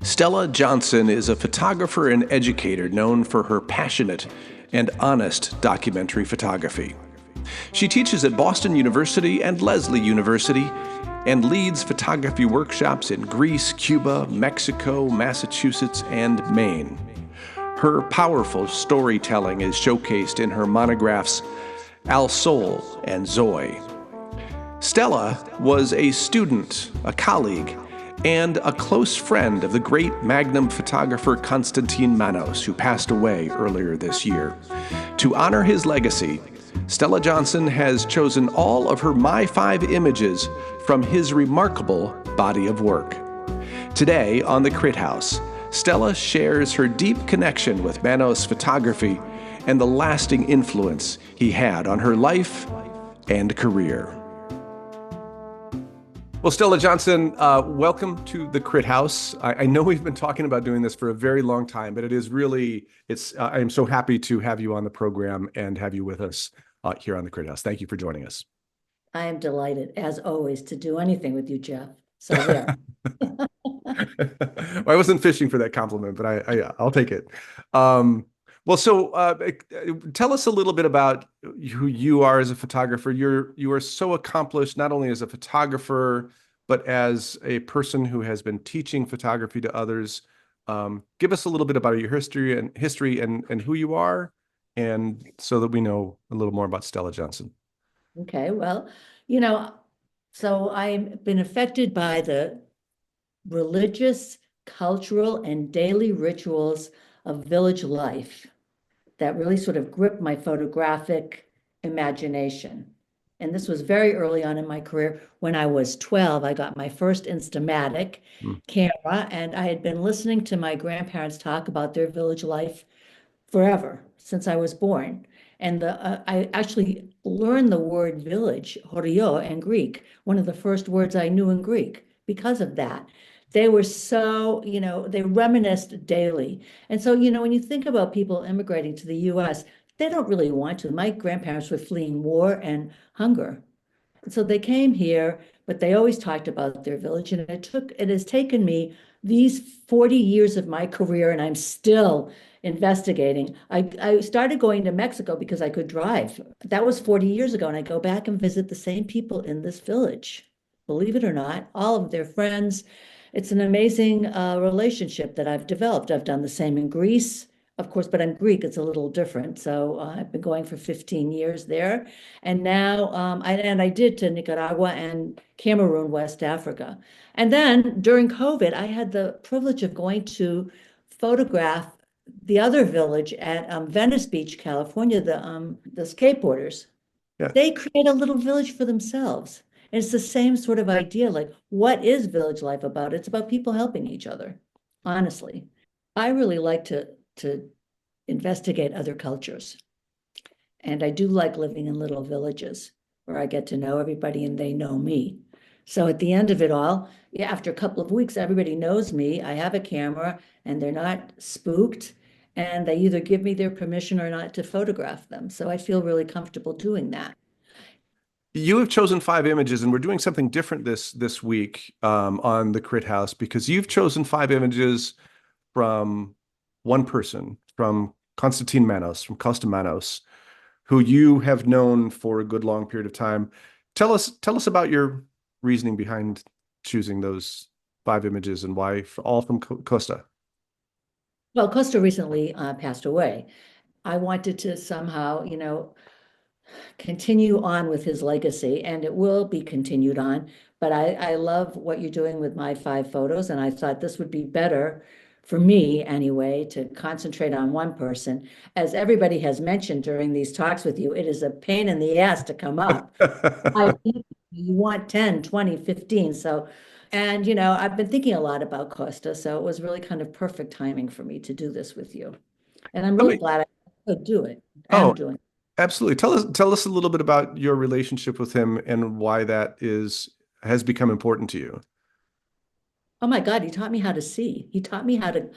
Stella Johnson is a photographer and educator known for her passionate and honest documentary photography. She teaches at Boston University and Lesley University and leads photography workshops in Greece, Cuba, Mexico, Massachusetts, and Maine. Her powerful storytelling is showcased in her monographs Al Sol and Zoe. Stella was a student, a colleague, and a close friend of the great Magnum photographer Costa Manos, who passed away earlier this year. To honor his legacy, Stella Johnson has chosen all of her myFIVE images from his remarkable body of work. Today on the Crit House, Stella shares her deep connection with Manos' photography and the lasting influence he had on her life and career. Well, Stella Johnson, welcome to the Crit House. I know we've been talking about doing this for a very long time, but it is really, I am so happy to have you on the program and have you with us here on the Crit House. Thank you for joining us. I am delighted, as always, to do anything with you, Jeff. So yeah. Well, I wasn't fishing for that compliment, but I'll take it. Well, so tell us a little bit about who you are as a photographer. You are so accomplished, not only as a photographer, but as a person who has been teaching photography to others. Give us a little bit about your history and who you are, and so that we know a little more about Stella Johnson. Okay, well, so I've been affected by the religious, cultural, and daily rituals of village life that really sort of gripped my photographic imagination. And this was very early on in my career. When I was 12, I got my first Instamatic camera, and I had been listening to my grandparents talk about their village life forever, since I was born. And I actually learned the word village, horio, in Greek, one of the first words I knew in Greek because of that. They were so, they reminisced daily. And so, when you think about people immigrating to the US, they don't really want to. My grandparents were fleeing war and hunger. So they came here, but they always talked about their village. And it has taken me these 40 years of my career, and I'm still investigating. I started going to Mexico because I could drive. That was 40 years ago. And I go back and visit the same people in this village. Believe it or not, all of their friends. It's an amazing relationship that I've developed. I've done the same in Greece, of course, but I'm Greek, it's a little different. So I've been going for 15 years there. And now, I did to Nicaragua and Cameroon, West Africa. And then during COVID, I had the privilege of going to photograph the other village at Venice Beach, California, the skateboarders. Yeah. They create a little village for themselves. And it's the same sort of idea, like, what is village life about? It's about people helping each other, honestly. I really like to investigate other cultures. And I do like living in little villages where I get to know everybody and they know me. So at the end of it all, yeah, after a couple of weeks, everybody knows me. I have a camera and they're not spooked. And they either give me their permission or not to photograph them. So I feel really comfortable doing that. You have chosen 5 images, and we're doing something different this week on the Crit House, because you've chosen 5 images from one person, from Costa Manos, from Costa Manos, who you have known for a good long period of time. Tell us about your reasoning behind choosing those 5 images and why all from Costa. Well, Costa recently passed away. I wanted to somehow, continue on with his legacy, and it will be continued on. But I love what you're doing with myFIVE photos, and I thought this would be better for me anyway, to concentrate on one person. As everybody has mentioned during these talks with you, it is a pain in the ass to come up. You want 10, 20, 15. So, and I've been thinking a lot about Costa, so it was really kind of perfect timing for me to do this with you. And I'm really glad I could do it. I'm doing it. Absolutely. Tell us a little bit about your relationship with him and why that has become important to you. Oh my God, he taught me how to see. He taught me how to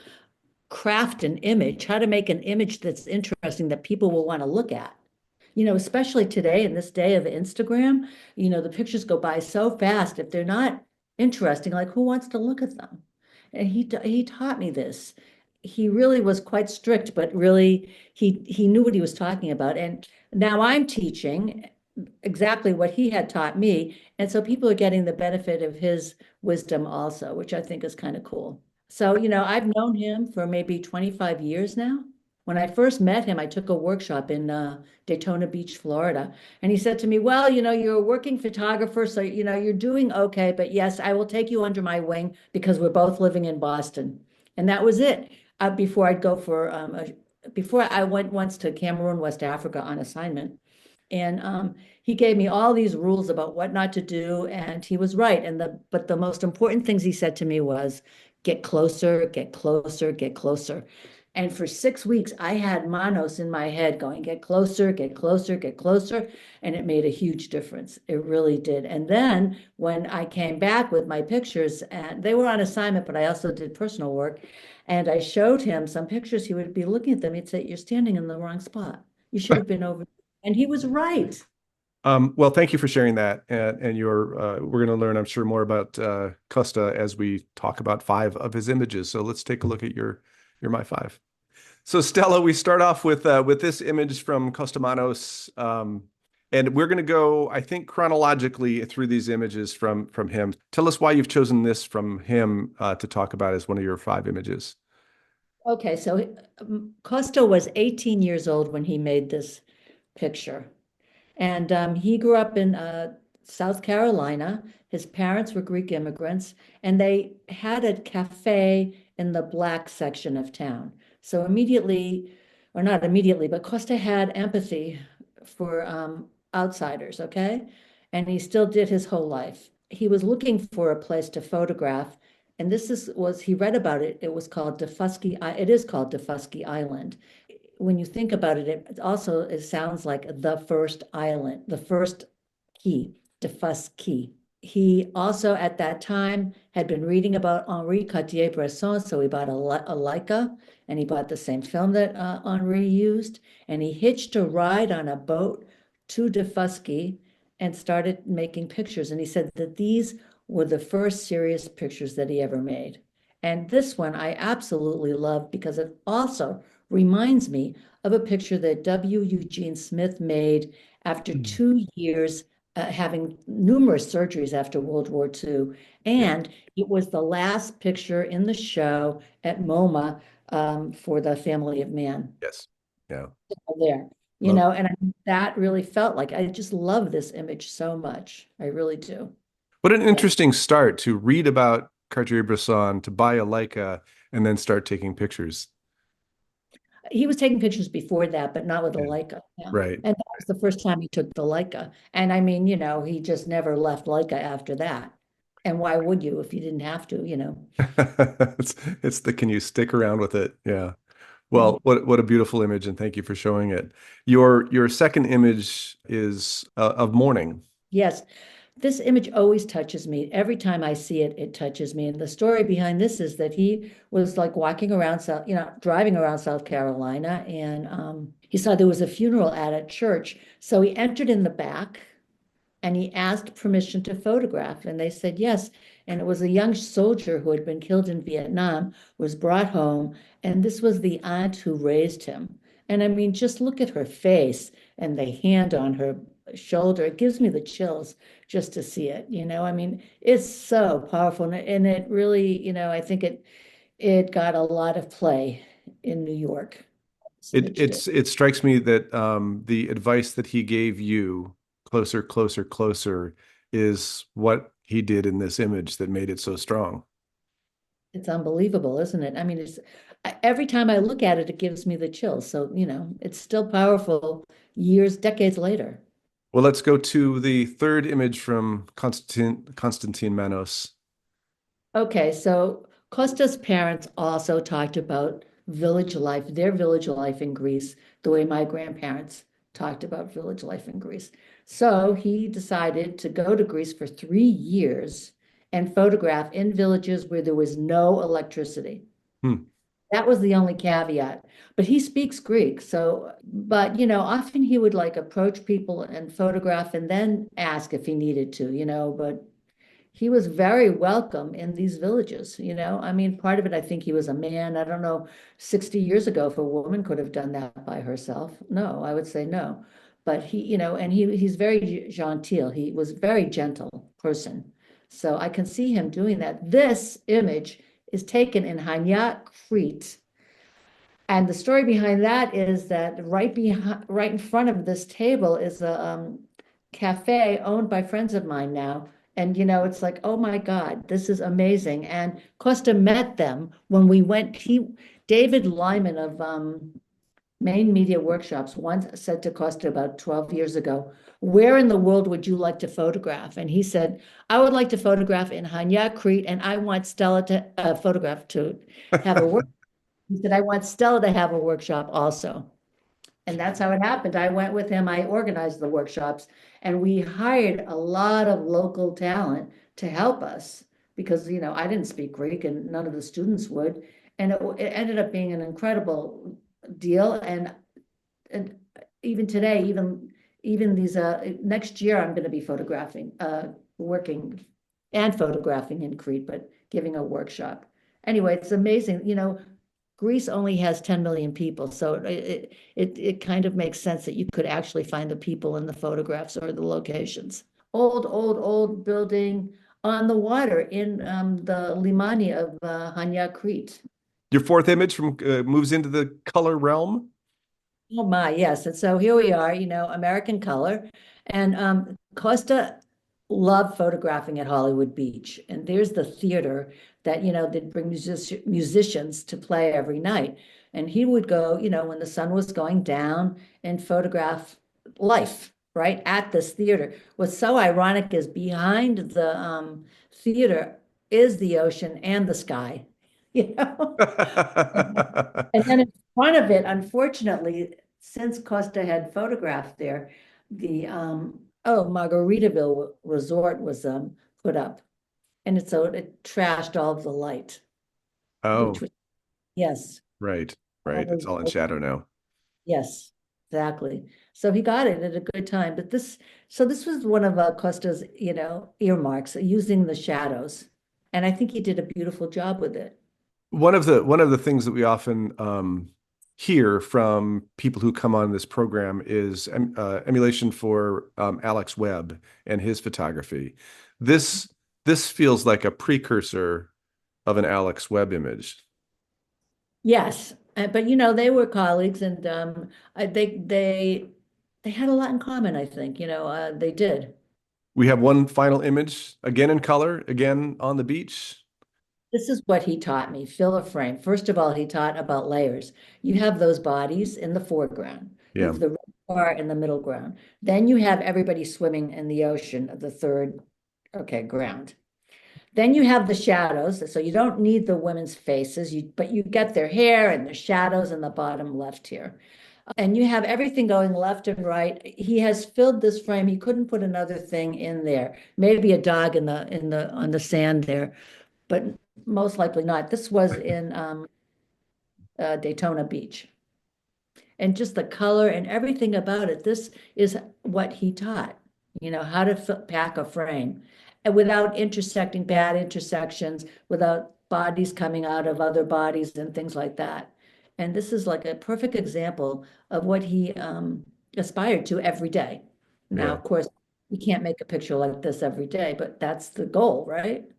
craft an image, how to make an image that's interesting that people will want to look at. Especially today in this day of Instagram, the pictures go by so fast. If they're not interesting, like, who wants to look at them? And he taught me this. He really was quite strict, but really he knew what he was talking about. And now I'm teaching exactly what he had taught me. And so people are getting the benefit of his wisdom also, which I think is kind of cool. So, I've known him for maybe 25 years now. When I first met him, I took a workshop in Daytona Beach, Florida. And he said to me, well, you're a working photographer, so, you're doing okay. But yes, I will take you under my wing because we're both living in Boston. And that was it. Before I'd go for, before I went once to Cameroon, West Africa on assignment. And he gave me all these rules about what not to do, and he was right. But the most important things he said to me was get closer, get closer, get closer. And for 6 weeks, I had Manos in my head going, get closer, get closer, get closer. And it made a huge difference. It really did. And then when I came back with my pictures, and they were on assignment, but I also did personal work, and I showed him some pictures, he would be looking at them. He'd say, you're standing in the wrong spot. You should have been over. And he was right. Well, thank you for sharing that. And we're going to learn, I'm sure, more about Costa as we talk about 5 of his images. So let's take a look at your myFIVE. So Stella, we start off with this image from Costa Manos. And we're going to go, I think, chronologically through these images from him. Tell us why you've chosen this from him to talk about as one of your 5 images. Okay, so Costa was 18 years old when he made this picture. And he grew up in South Carolina. His parents were Greek immigrants, and they had a cafe in the black section of town. So immediately, or not immediately, but Costa had empathy for outsiders, okay? And he still did his whole life. He was looking for a place to photograph, and he read about it. It was called Defusky. It is called Defusky Island. When you think about it, it sounds like the first island, the first key, Defusky. He also at that time had been reading about Henri Cartier-Bresson, so he bought a Leica, and he bought the same film that Henri used, and he hitched a ride on a boat to Defusky and started making pictures. And he said that these were the first serious pictures that he ever made. And this one I absolutely love because it also reminds me of a picture that W. Eugene Smith made after 2 years having numerous surgeries after World War II. And it was the last picture in the show at MoMA for the Family of Man. Yes. Yeah. There, and that really felt like I just love this image so much. I really do. What an interesting start to read about Cartier-Bresson, to buy a Leica, and then start taking pictures. He was taking pictures before that, but not with a Leica. Yeah. Right. And that was the first time he took the Leica. And I mean, he just never left Leica after that. And why would you if you didn't have to? It's the can you stick around with it? Yeah. Well, what a beautiful image, and thank you for showing it. Your second image is of morning. Yes. This image always touches me. Every time I see it, it touches me. And the story behind this is that he was like walking around driving around South Carolina, and he saw there was a funeral at a church. So he entered in the back and he asked permission to photograph, and they said yes. And it was a young soldier who had been killed in Vietnam, was brought home, and this was the aunt who raised him. And I mean, just look at her face and the hand on her shoulder. It gives me the chills just to see it. I mean, it's so powerful, and it really, I think it got a lot of play in New York. It strikes me that the advice that he gave you, closer, closer, closer, is what he did in this image that made it so strong. It's unbelievable, isn't it? I mean, every time I look at it, it gives me the chills. So, it's still powerful decades later. Well, let's go to the third image from Constantine Manos. Okay, so Costa's parents also talked about village life, their village life in Greece, the way my grandparents talked about village life in Greece. So he decided to go to Greece for 3 years and photograph in villages where there was no electricity. That was the only caveat. But he speaks Greek. So, but, often he would like approach people and photograph and then ask if he needed to, but he was very welcome in these villages, I mean, part of it, I think he was a man. I don't know, 60 years ago, if a woman could have done that by herself. No, I would say no. But and he's very genteel. He was a very gentle person. So I can see him doing that. This image is taken in Hanyat, Crete. And the story behind that is that right in front of this table is a cafe owned by friends of mine now. And it's like, oh my God, this is amazing. And Costa met them when we went. David Lyman of Maine Media Workshops once said to Costa about 12 years ago, where in the world would you like to photograph? And he said, I would like to photograph in Hanya, Crete, and I want Stella to photograph to have a work. He said, I want Stella to have a workshop also. And that's how it happened. I went with him. I organized the workshops, and we hired a lot of local talent to help us because, I didn't speak Greek and none of the students would. And it ended up being an incredible deal. And even today, even these next year, I'm going to be working and photographing in Crete, but giving a workshop. Anyway, it's amazing. Greece only has 10 million people, so it kind of makes sense that you could actually find the people in the photographs or the locations. Old building on the water in the Limani of Hanya, Crete. Your fourth image from moves into the color realm. Oh my, yes. And so here we are, American color. And Costa loved photographing at Hollywood Beach. And there's the theater that, they'd bring musicians to play every night. And he would go, when the sun was going down and photograph life, right, at this theater. What's so ironic is behind the theater is the ocean and the sky, you know? And then in front of it, unfortunately, since Costa had photographed there, the Margaritaville Resort was put up. And so it trashed all of the light, which Oh, was, yes, right, all right. It's all in those, shadow now. yes, exactly. So he got it at a good time. But this was one of Costa's, earmarks, using the shadows. And I think he did a beautiful job with it. One of the things that we often hear from people who come on this program is emulation for Alex Webb and his photography. This this feels like a precursor of an Alex Webb image. Yes, but they were colleagues, and they had a lot in common. I think they did. We have one final image, again in color, again on the beach. This is what he taught me: fill a frame. First of all, he taught about layers. You have those bodies in the foreground. You Yeah. have the red bar in the middle ground. Then you have everybody swimming in the ocean, the third, okay, ground. Then you have the shadows, so you don't need the women's faces, but you get their hair and their shadows in the bottom left here. And you have everything going left and right. He has filled this frame. He couldn't put another thing in there. Maybe a dog on the sand there, but most likely not. This was in Daytona Beach. And just the color and everything about it. This is what he taught, how to pack a frame and without intersecting bad intersections, without bodies coming out of other bodies and things like that. And this is like a perfect example of what he aspired to every day. Now, Yeah. of course, you can't make a picture like this every day, but that's the goal, right?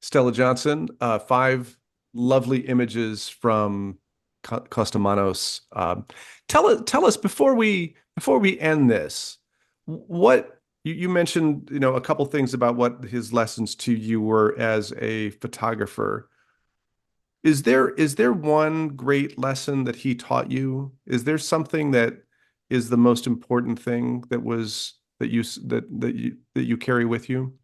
Stella Johnson, five lovely images from Costa Manos. Tell us before we end this, what you mentioned, a couple things about what his lessons to you were as a photographer. Is there one great lesson that he taught you? Is there something that is the most important thing that you carry with you?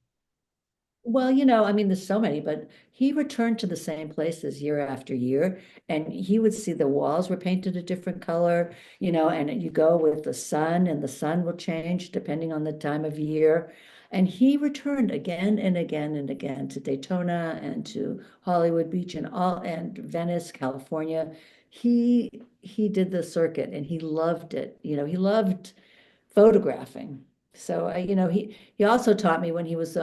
Well, I mean, there's so many, but he returned to the same places year after year, and he would see the walls were painted a different color, and you go with the sun, and the sun will change depending on the time of year. And he returned again and again and again to Daytona and to Hollywood Beach and Venice, California. He did the circuit and he loved it. He loved photographing. So, he also taught me when he was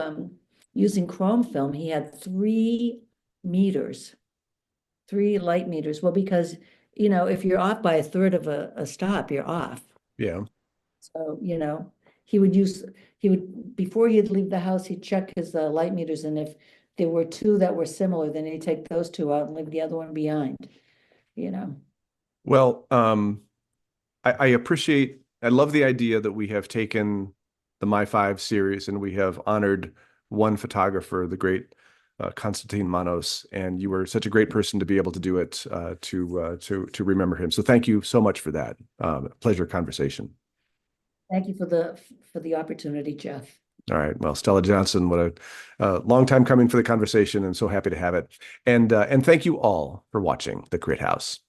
using chrome film, he had 3 meters, 3 light meters. Well, because, if you're off by a third of a stop, you're off. Yeah. So, before he'd leave the house, he'd check his light meters. And if there were 2 that were similar, then he'd take those 2 out and leave the other one behind, you know. Well, I love the idea that we have taken the myFIVE series and we have honored one photographer, the great Costa Manos, and you were such a great person to be able to do it, to remember him. So thank you so much for that. Pleasure conversation. Thank you for the opportunity, Jeff. All right. Well, Stella Johnson, what a long time coming for the conversation, and so happy to have it. And thank you all for watching The Crit House.